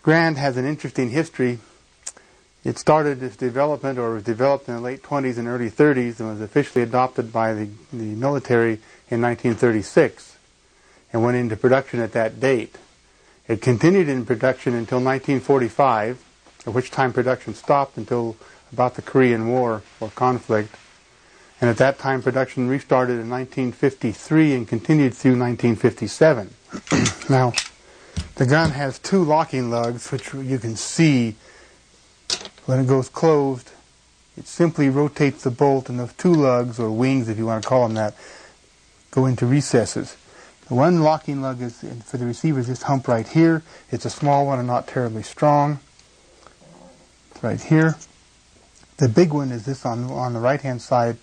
Garand has an interesting history. It started its development, or was developed in the late 20s and early 30s, and was officially adopted by the military in 1936 and went into production at that date. It continued in production until 1945, at which time production stopped until about the Korean War or conflict. And at that time production restarted in 1953 and continued through 1957. Now, the gun has two locking lugs, which you can see when it goes closed. It simply rotates the bolt, and those two lugs, or wings if you want to call them that, go into recesses. The one locking lug is for the receiver is this hump right here. It's a small one and not terribly strong. It's right here. The big one is this on the right hand side,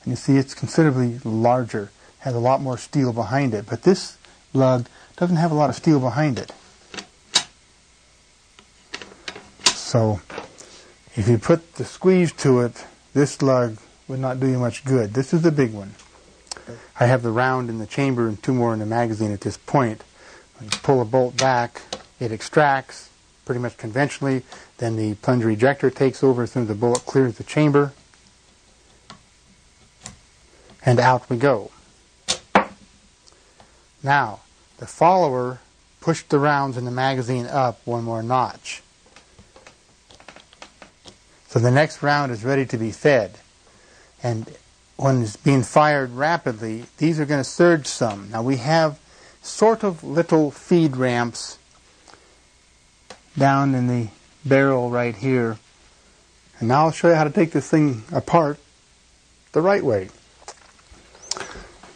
and you see it's considerably larger, has a lot more steel behind it. But this lug doesn't have a lot of steel behind it. So if you put the squeeze to it, this lug would not do you much good. This is the big one. I have the round in the chamber and two more in the magazine at this point. When you pull a bolt back, it extracts pretty much conventionally. Then the plunger ejector takes over as soon as the bullet clears the chamber. And out we go. Now, the follower pushed the rounds in the magazine up one more notch. So the next round is ready to be fed. And when it's being fired rapidly, these are going to surge some. Now we have sort of little feed ramps down in the barrel right here. And now I'll show you how to take this thing apart the right way.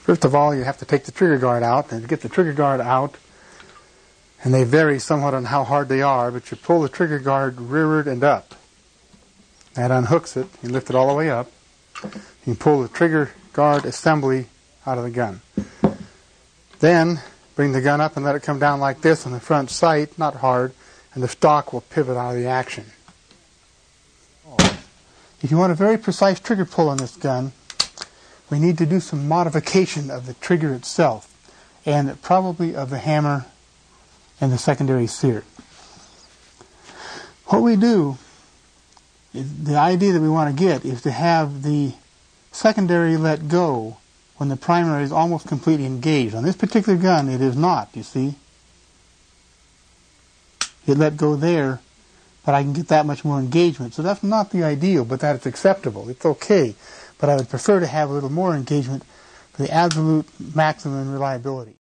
First of all, you have to take the trigger guard out. And to get the trigger guard out, and they vary somewhat on how hard they are, but you pull the trigger guard rearward and up. That unhooks it. You lift it all the way up. You pull the trigger guard assembly out of the gun. Then bring the gun up and let it come down like this on the front sight, not hard, and the stock will pivot out of the action. If you want a very precise trigger pull on this gun, we need to do some modification of the trigger itself, and probably of the hammer and the secondary sear. What we do, the idea that we want to get is to have the secondary let go when the primary is almost completely engaged. On this particular gun, it is not, you see. It let go there, but I can get that much more engagement. So that's not the ideal, but that it's acceptable. It's okay. But I would prefer to have a little more engagement for the absolute maximum reliability.